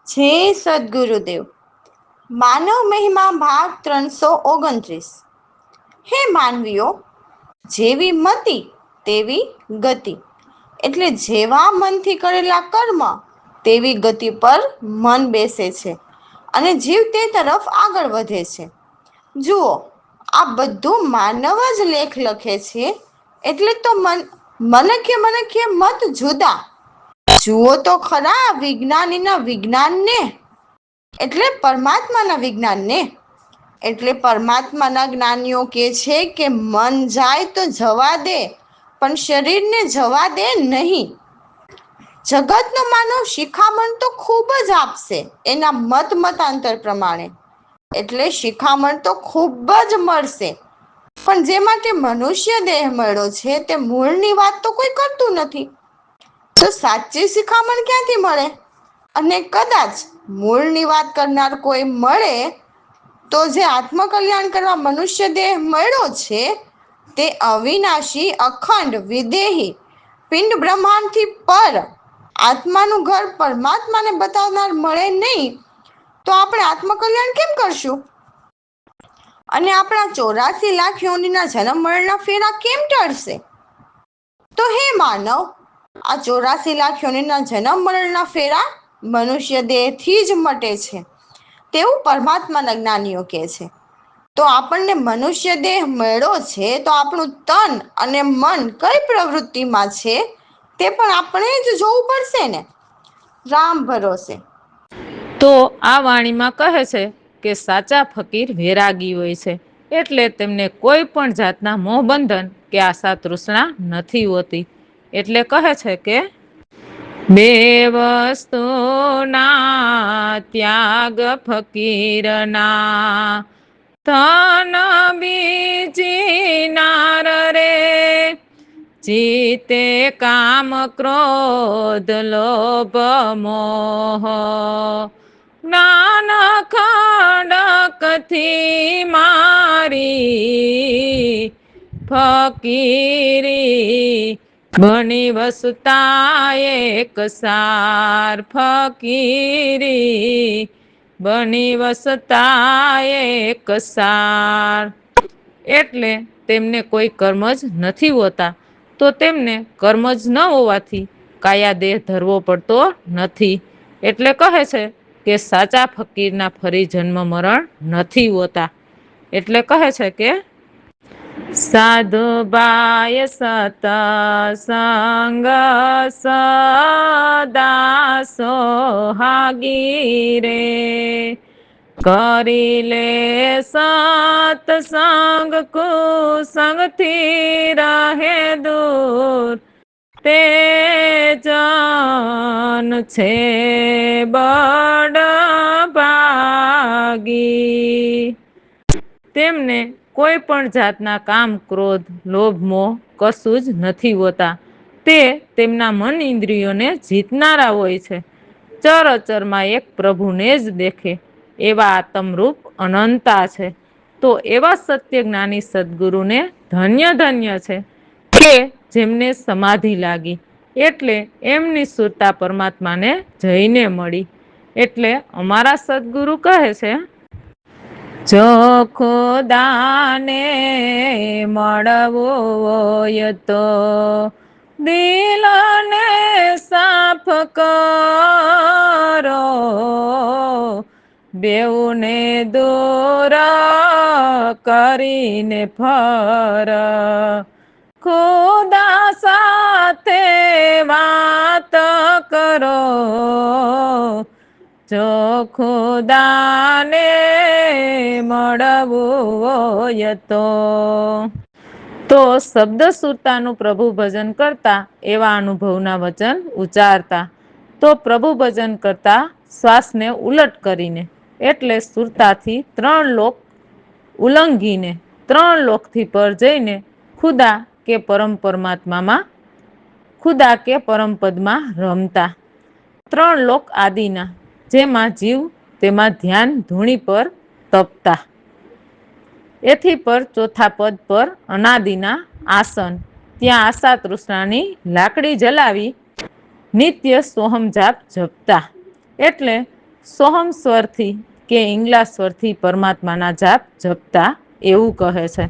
જય સદગુરુદેવ. માનવ મહિમા ભાગ 329. હે માનવીઓ, જેવી મતિ તેવી ગતિ. એટલે જેવા મનથી કરેલા કર્મ તેવી ગતિ પર મન બેસે છે અને જીવ તે તરફ આગળ વધે છે. જુઓ, આ બધું માનવ જ લેખ લખે છે, એટલે તો મનખ્ય મત જુદા. જુઓ તો ખરા વિજ્ઞાનીના વિજ્ઞાનને, એટલે પરમાત્માના વિજ્ઞાનને. એટલે પરમાત્માના જ્ઞાનીઓ કહે છે કે મન જાય તો જવા દે, પણ શરીરને જવા દે નહીં. જગતનો માનવ શિખામણ તો ખૂબ જ આપશે એના મતાંતર પ્રમાણે. એટલે શિખામણ તો ખૂબ જ મળશે, પણ જે માટે મનુષ્ય દેહ મળ્યો છે તે મૂળની વાત તો કોઈ કરતું નથી. તો સાચી શિખામણ ક્યાંથી મળે? અને કદાચ મૂળની વાત કરનાર કોઈ મળે તો જે આત્મકલ્યાણ કરવા મનુષ્ય દેહ મળ્યો છે તે અવિનાશી, અખંડ, વિદેહી, પિંડ બ્રહ્માંડથી પર આત્માનું ઘર પરમાત્માને બતાવનાર મળે નહીં, તો આપણે આત્મકલ્યાણ કેમ કરશું? અને આપણા 84 લાખ યોનિના જન્મ મરણના ફેરા કેમ ટળશે? તો હે માનવ, આ 84 લાખ યોનિના જન્મ મરણના ફેરા મનુષ્ય દેહથી જ મટે છે, તેવું પરમાત્માના જ્ઞાનીઓ કહે છે. તો આપણને મનુષ્ય દેહ મળ્યો છે, તો આપણું તન અને મન કઈ પ્રવૃત્તિમાં છે તે પણ આપણે જ જોવું પડશે ને. રામ ભરોસે. તો આ વાણીમાં કહે છે કે સાચા ફકીર વૈરાગી હોય છે, એટલે તેમને કોઈ પણ જાતના મોહબંધન કે આશા તૃષ્ણા નથી હોતી. એટલે કહે છે કે બે વસ્તુના ત્યાગ ફકીરના, ધન બીજી નાર રે, જીતે કામ ક્રોધ લોભ મોહ, જ્ઞાન ખડકથી મારી ફકીરી બની વસતા એક સાર, ફકીરી બની વસતા એક સાર. એટલે તેમને કોઈ કર્મ જ નથી હોતા, તો તેમને કર્મ જ ન હોવાથી કાયા દેહ ધરવો પડતો નથી. એટલે કહે છે કે સાચા ફકીરના ફરી જન્મ મરણ નથી હોતા. એટલે કહે છે કે સાધુ બાય સતસંગ સદા સોહાગી રે, કરી લે સતસંગ કુસંગથી રહે દૂર, તે જન છે બડ ભાગી. તેમને કોઈ પણ જાતના કામ, ક્રોધ, લોભ, મોહ કશું જ નથી હોતા. તે તેમના મન ઇન્દ્રિયોને જીતનારા હોય છે. ચરઅચરમાં એક પ્રભુને જ દેખે એવા આત્મરૂપ અનંતા છે. તો એવા સત્ય જ્ઞાની સદગુરુને ધન્ય ધન્ય છે કે જેમને સમાધિ લાગી, એટલે એમની સુરતા પરમાત્માને જઈને મળી. એટલે અમારા સદગુરુ કહે છે, જો ખુદાને મળવું હોય તો દિલને સાફ કરો, બેઉને દૂર કરીને ફર, ખુદા સાથે વાત કરો, જો ખુદાને મળવું હોય તો શબ્દ સુરતાનું પ્રભુ ભજન કરતા એવા અનુભવના વચન ઉચ્ચારતા. તો પ્રભુ ભજન કરતા શ્વાસને ઉલટ કરીને, એટલે સુરતાથી 3 લોક ઉલ્લંઘીને 3 લોકથી પર જઈને ખુદા કે પરમ પરમાત્મામાં, ખુદા કે પરમપદમાં રમતા. 3 લોક આદિના, જેમાં જીવ તેમાં ધ્યાન ધૂણી પર તપતા. એથી પર ચોથા પદ પર અનાદિના આસન, ત્યાં આશા તૃષ્ણાની લાકડી જલાવી નિત્ય સોહમ જાપ જપતા. એટલે સોહમ સ્વરથી કે ઈંગ્લા સ્વરથી પરમાત્માના જાપ જપતા એવું કહે છે.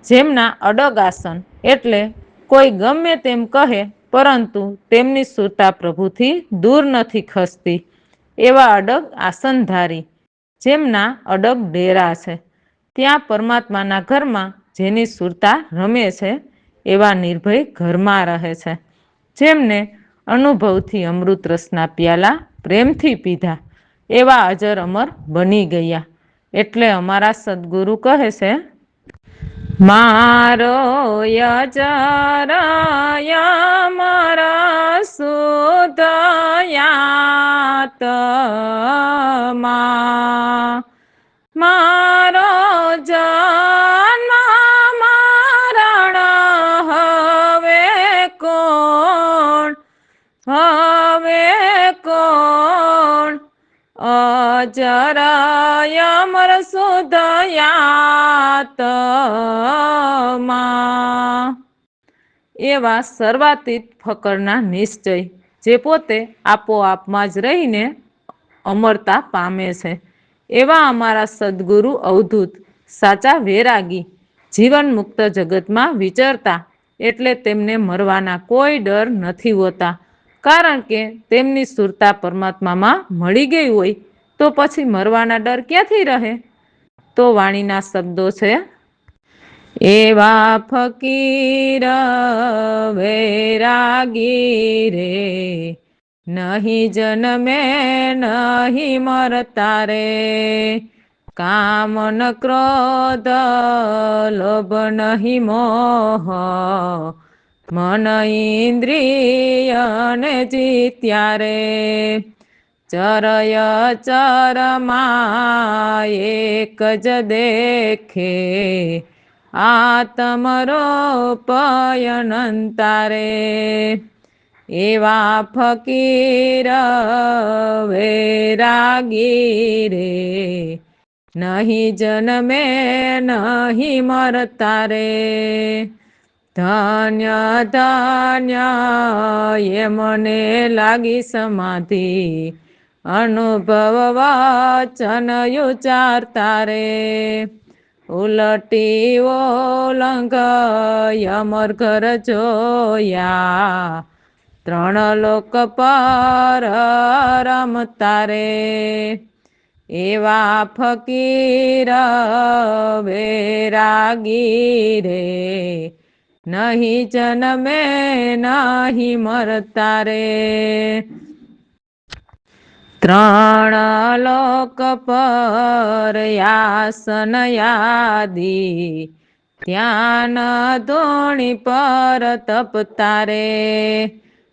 જેમના અડગ આસન એટલે કોઈ ગમે તેમ કહે પરંતુ તેમની સુરતા પ્રભુથી દૂર નથી ખસતી એવા અડગ આસનધારી જેમના અડગ ડેરા છે. ત્યાં પરમાત્માના ઘરમાં જેની સુરતા રમે છે એવા નિર્ભય ઘરમાં રહે છે. જેમને અનુભવથી અમૃત રસના પ્યાલા પ્રેમથી પીધા એવા અજર અમર બની ગયા. એટલે અમારા સદગુરુ કહે છે, મારો યજરાયા મારા સુદયાતમા મારો જન્મ મરણ હવે કોણ અજરાય અમર સુદયાતમા એવા સર્વાતીત ફકરના નિશ્ચય જે પોતે આપોઆપમાં જ રહીને અમરતા પામે છે. એવા અમારા સદગુરુ અવધૂત સાચા વૈરાગી જીવન મુક્ત જગતમાં વિચરતા એટલે તેમને મરવાના કોઈ ડર નથી હોતા. કારણ કે તેમની સુરતા પરમાત્મામાં મળી ગઈ હોય તો પછી મરવાના ડર ક્યાંથી રહે. તો વાણીના શબ્દો છે, એવા ફકીર વૈરાગી રે નહીં જન્મે નહીં મરતા રે કામ ન ક્રોધ લોભ નહીં મોહ મન ઇન્દ્રિયને જીત્યા રે ચરય ચરમાં એક જ દેખે આત્મરૂપયનંતા રે એવા ફકીર વૈરાગી રે નહીં જન્મે નહીં મરતા રે ધન્ય ધન્ય એ મને લાગી સમાધિ અનુભવ વચન ઉચારતા રે ઉલટી ઓલંગ અમર ઘર જોયા ત્રણ લોક પર રમતા રે એવા ફકીર વૈરાગી રે નહીં જન્મે નહીં મરતા રે ત્રણ લોક પર આસન યાદી ધ્યાન ધોણી પર તપતા રે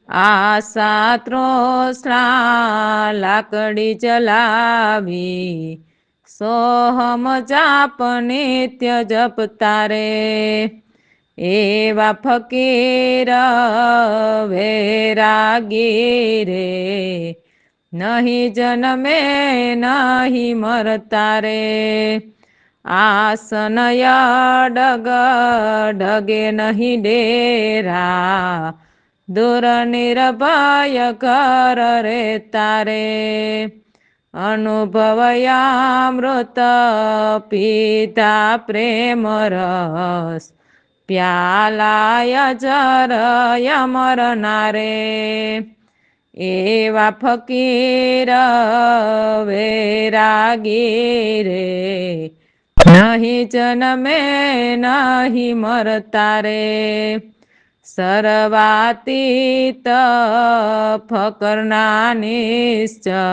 આશા તૃષ્ણા લાકડી જલાવી સોહમ જાપ નિત્ય જપતા રે એવા ફકીર વૈરાગી રે નહીં જન્મે નહીં મરતા રે આસન અડગ ડગે નહીં ડેરા દૂર નિર્ભય ઘર રે તારે અનુભવયામૃત પીતા પ્રેમ રસ પ્યાલાય જરય મરના રે એવા ફકીર વૈરાગી રે નહીં જન્મે નહીં મરતા રે સર્વાતીત ફકરના નિશ્ચય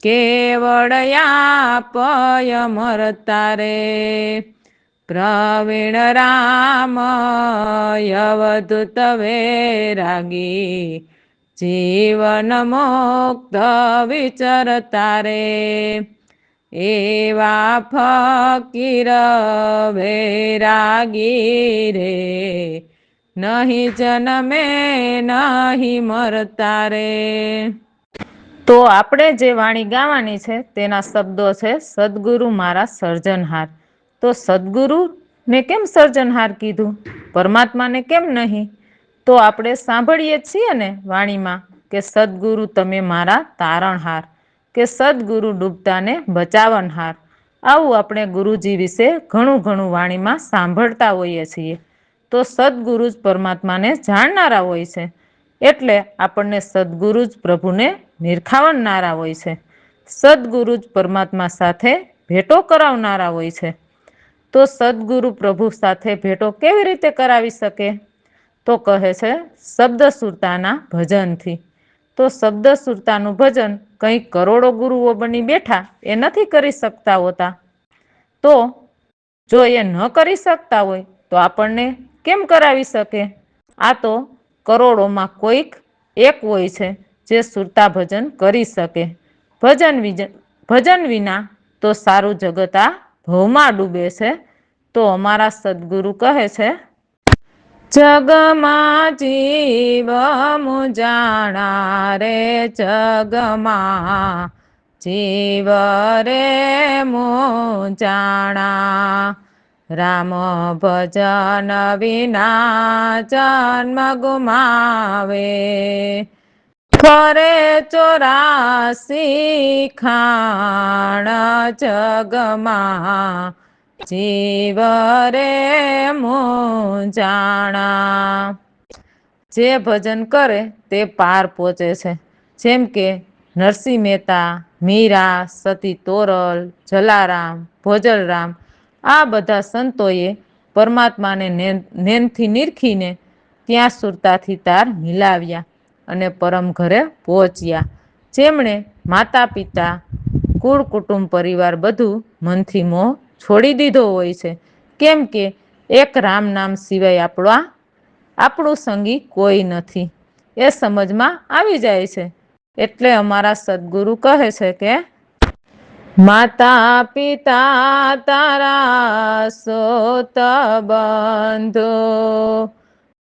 કેવળયા પય મરતા રે પ્રવીણ રામ અવધૂત વૈરાગી જીવન મુક્ત વિચરતા રે એવા ફકીર વૈરાગી રે નહીં જન્મે નહીં મરતા રે. તો આપણે જે વાણી ગાવાની છે તેના શબ્દો છે, સદગુરુ મારા સર્જનહાર. તો સદગુરુને કેમ સર્જનહાર કીધું, પરમાત્માને કેમ નહીં? તો આપણે સાંભળીએ છીએ ને વાણીમાં કે સદગુરુ તમે મારા તારણહાર. કે સદગુરુ ડૂબતાને બચાવનહાર. આવું આપણે ગુરુજી વિશે ઘણું વાણીમાં સાંભળતા હોઈએ છીએ. તો સદગુરુ જ પરમાત્માને જાણનારા હોય છે. એટલે આપણને સદગુરુ જ પ્રભુને નિરખાવનારા હોય છે. સદગુરુ જ પરમાત્મા સાથે ભેટો કરાવનારા હોય છે. તો સદગુરુ પ્રભુ સાથે ભેટો કેવી રીતે કરાવી શકે? તો કહે છે શબ્દ સુરતાના ભજનથી. તો શબ્દ સુરતાનું ભજન કંઈક કરોડો ગુરુઓ બની બેઠા એ નથી કરી શકતા હોતા. તો જો એ ન કરી શકતા હોય તો આપણને કેમ કરાવી શકે? આ તો કરોડોમાં કોઈક એક હોય છે જે સુરતા ભજન કરી શકે. ભજન વિના તો સારું જગત આ ભવમાં ડૂબે છે. તો અમારા સદગુરુ કહે છે, જગમાં જીવ મુજાણા રે, જગમાં જીવ રે મુજાણા. રામ ભજન વિના જન્મ ગુમાવે, ફરે 84 ખાણ જગમાં જીવ રે મુજાણા. જે ભજન કરે તે પાર પહોંચે છે. જેમ કે નરસિંહ મહેતા, મીરા, સતી તોરલ, જલારામ, ભોજલરામ આ બધા સંતોએ પરમાત્માને નેમથી નિરખીને ત્યાં સુરતાથી તાર મિલાવ્યા અને પરમ ઘરે પહોંચ્યા. જેમણે માતા પિતા, કુળ કુટુંબ પરિવાર બધું મનથી મોહ છોડી દીધો હોય છે. કેમ કે એક રામ નામ સિવાય આપણું સંગી કોઈ નથી એ સમજમાં આવી જાય છે. એટલે અમારા સદગુરુ કહે છે કે માતા પિતા તારા સોત બંધો,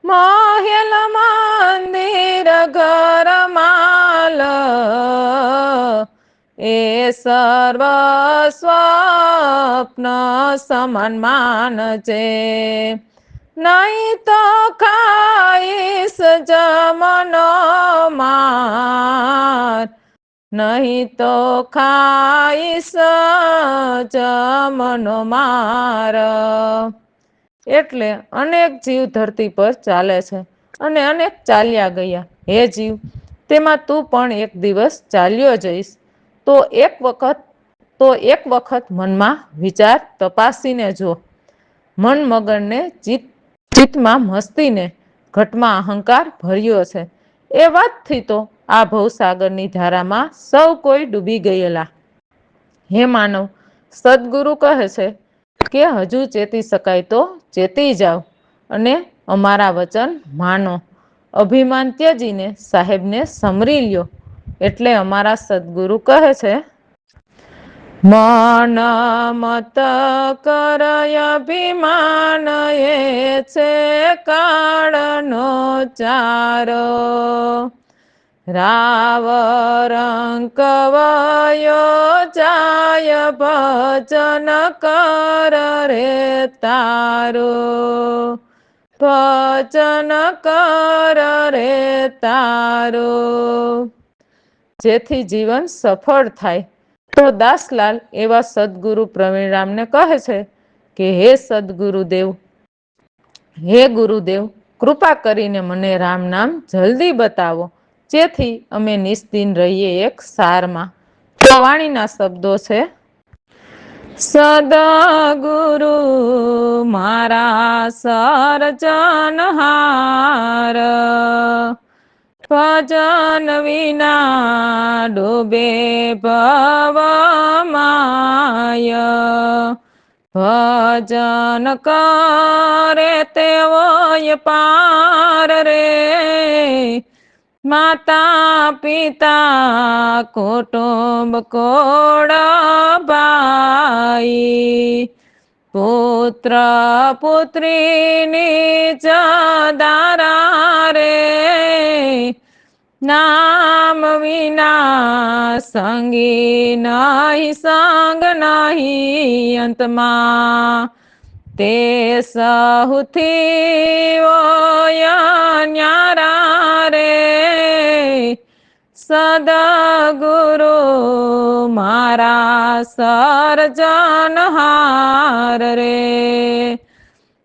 મહેલ મંદિર ઘર માલ, એ સર્વ સ્વપ્ન સમાન માનજે. નહીં તો ખાઈશ જમનો માર, નહીં તો ખાઈશ જમનો માર. એટલે અનેક જીવ ધરતી પર ચાલે છે અને અનેક ચાલ્યા ગયા. હે જીવ, તેમાં તું પણ એક દિવસ ચાલ્યો જઈશ. તો એક વખત મનમાં વિચાર તપાસીને જો. મન મગનને ચિત્તમાં મસ્તીને, ઘટમાં અહંકાર ભર્યો છે. એ વાતથી તો આ ભવસાગરની ધારામાં સૌ કોઈ ડૂબી ગયેલા. હે માનવ, સદગુરુ કહે છે કે હજુ ચેતી શકાય તો ચેતી જાઓ અને અમારા વચન માનો. અભિમાન ત્યજીને સાહેબને સમરી લ્યો. એટલે અમારા સદગુરુ કહે છે, મન મત કરય અભિમાન એ છે કાળનો ચારો, રાવ રંક વયો જાય ભજન કર રે તારો, ભજન કર રે તારો. જેથી જીવન સફળ થાય. તો દાસલાલ એવા સદગુરુ પ્રવીણરામને કહે છે કે હે સદગુરુદેવ, હે ગુરુદેવ, કૃપા કરીને મને રામ નામ જલ્દી બતાવો, જેથી અમે નિસ્દિન રહીએ એક સારમાં. તો વાણીના શબ્દો છે, સદગુરુ મારા સર્જનહાર, ભજન વિના ડૂબે ભવમાય, ભજન કરે તેઓય પાર રે, માતા પિતા કુટુંબ કોડ ભાઈ, પુત્ર પુત્રીની જદારા રે, નામ વિના સંગી નહીં, સંગ નહીં અંતમાં, તે સહુથી ન્યારા રે, સદગુરુ સર્જનહાર રે.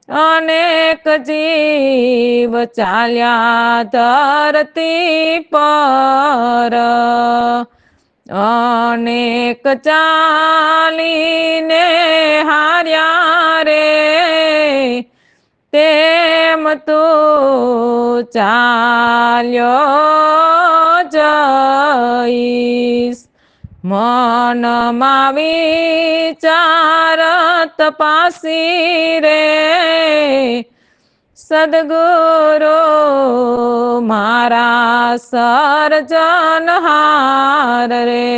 અનેક જીવ ચાલ્યા ધરતી પર, અનેક ચાલીને હાર્યા રે. તેમ તું ચાલ્યો જઈશ. મનમાં વિચારત પાસી રે, સદગુરુ મારા સર્જનહાર રે.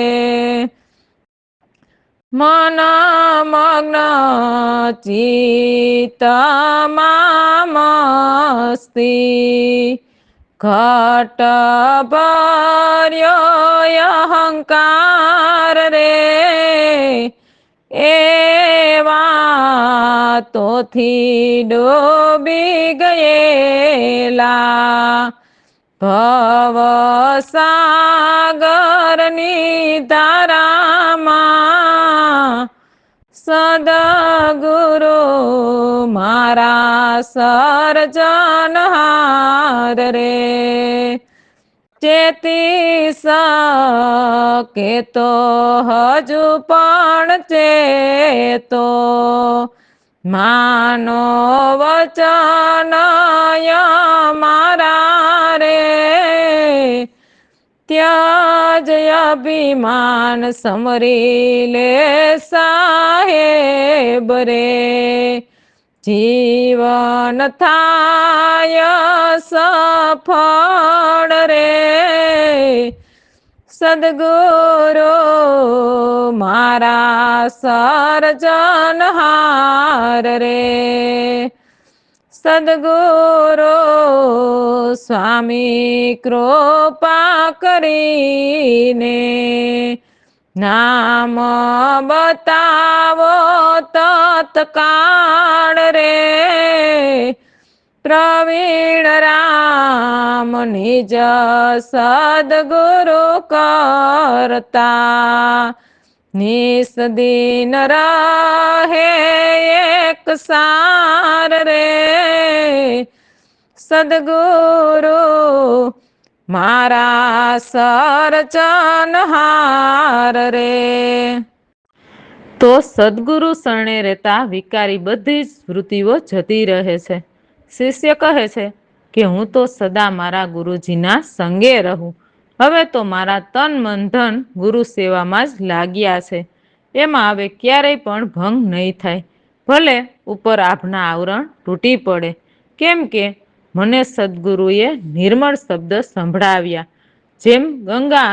મન મગ્ન ચિત્તમાં મસ્તી, ઘટ ભર્યો અહંકાર રે. એવા તોથી ડૂબી ગયેલા ભવસાગરની ધારામાં, સદગુરુ મારા સર્જનહાર રે. ચેતી શકે તો હજુ પણ ચેતો, માનો વચન મારા રે. ત્યજ અભિમાન સમરી લે સાહેબ રે. જીવન થાય સફળ રે. સદગુરુ મારા સર્જનહાર રે. સદગુરુ સ્વામી કૃપા કરીને, નામ બતાવો તત્કાળ રે. પ્રવીણ રામ નિજ સદગુરુ કરતા, નિસ્દિન રહે એક સાર રે. સદગુરુ મારા સર્જનહાર રે. તો સદગુરુ શરણે રહેતા વિકારી બધી જ વૃત્તિઓ જતી રહે છે. શિષ્ય કહે છે કે હું તો સદા મારા ગુરુજીના સંગે રહું. હવે તો મારા તન મન ધન ગુરુ સેવામાં જ લાગ્યા છે. એમાં હવે ક્યારેય પણ ભંગ નહીં થાય. ભલે ઉપર આભના આવરણ તૂટી પડે, કેમ કે મને સદગુરુએ નિર્મળ શબ્દ સંભળાવ્યા. જેમ ગંગા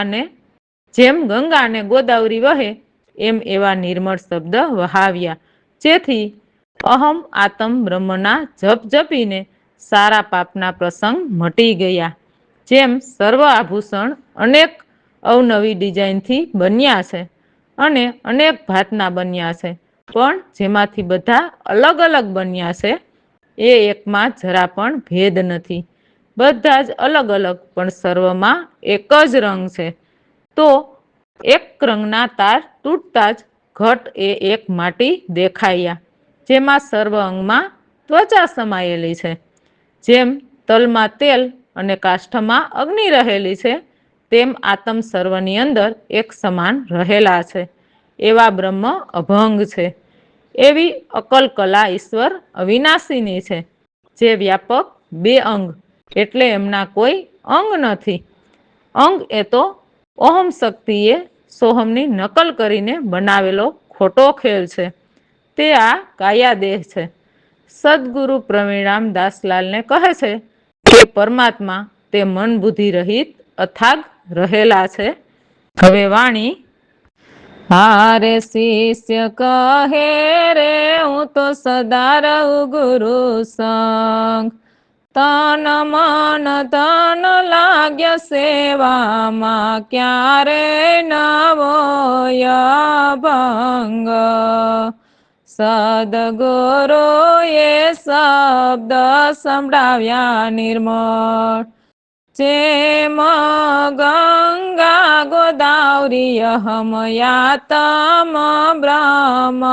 અને ગોદાવરી વહે એમ એવા નિર્મળ શબ્દ વહાવ્યા, જેથી અહમ આત્મ બ્રહ્મના જપ જપીને સારા પાપના પ્રસંગ મટી ગયા. જેમ સર્વ આભૂષણ અનેક અવનવી ડિઝાઇનથી બન્યા છે અને અનેક ભાતના બન્યા છે, પણ જેમાંથી બધા અલગ અલગ બન્યા છે એ એકમાં જરા પણ ભેદ નથી. બધા જ અલગ અલગ પણ સર્વમાં એક જ રંગ છે. તો એક રંગના તાર તૂટતા જ ઘટ એ એક માટી દેખાયા, જેમાં સર્વ અંગમાં ત્વચા સમાયેલી છે. જેમ તલમાં તેલ અને કાષ્ઠમાં અગ્નિ રહેલી છે, તેમ આત્મ સર્વની અંદર એક સમાન રહેલા છે. એવા બ્રહ્મ અભંગ છે. એવી અકલ કલા ઈશ્વર અવિનાશીની છે, જે વ્યાપક બે અંગ એટલે એમના કોઈ અંગ નથી. અંગ એ તો ઓહમ શક્તિએ સોહમની નકલ કરીને બનાવેલો ખોટો ખેલ છે. તે આ કાયા દેહ છે. સદગુરુ પ્રવીણામ દાસલાલને કહે છે કે પરમાત્મા તે મન બુદ્ધિ રહિત અથાગ રહેલા છે. હવે વાણી. હારે શિષ્ય કહે રે હું તો સદા રહું ગુરુ સંગ, તન મન ધન લાગ્ય સેવામાં ક્યારે નવો ભંગ. સદગુરુ એ શબ્દ સંભળાવ્યા નિર્મળ, જેમ ગંગા ગોદાવરી યહમયાતમ બ્રહ્મ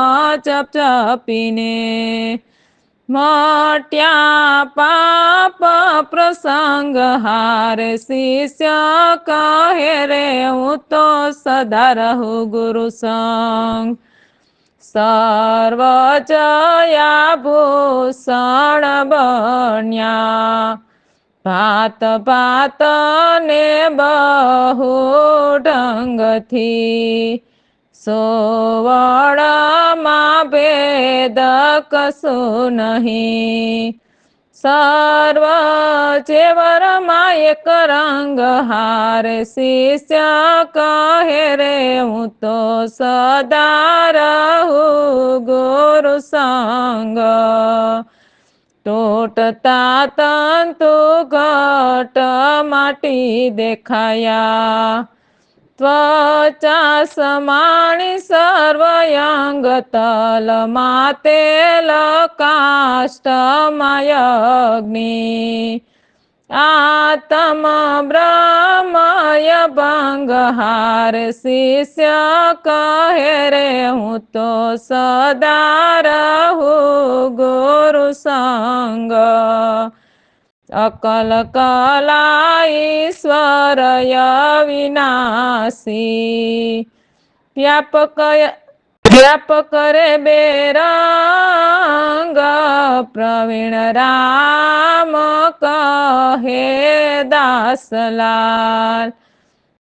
ચપચપીને મટ્યા પાપ પ્રસંગ હાર શિષ્ય કહે રે હું તો સદા રહું ગુરુ સંગ સર્વ જયા ભૂષણ બન્યા ભાત ભાત ને બહુ ઢંગથી સોવળમાં ભેદ કશું નહીં સર્વ ચેવરમાં એક રંગ હાર શિષ્ય કહે રે હું તો સદા રહું ગુરુ સંગ તૂટતા તંતુ ઘટ માટી દેખાયા ત્વચા સમાણી સર્વયંગ તલ માતેલ કાષ્ટમય અગ્નિ આતમ બ્રહ્મય ભંગ હાર શિષ્ય કહે રે હું તો સદા રહું ગુરુ સંગ અકલ કલા ઈશ્વરય વિનાશી વ્યાપક રે બેરંગ પ્રવીણ રામ કહે દાસલાલ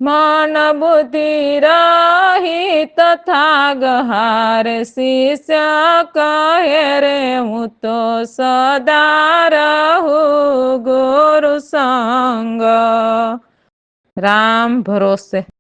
મન બુદ્ધિ રહિત થાગ હાર શિષ્ય કહે રે હું તો સદા રહું ગુરુ સંગ રામ ભરોસે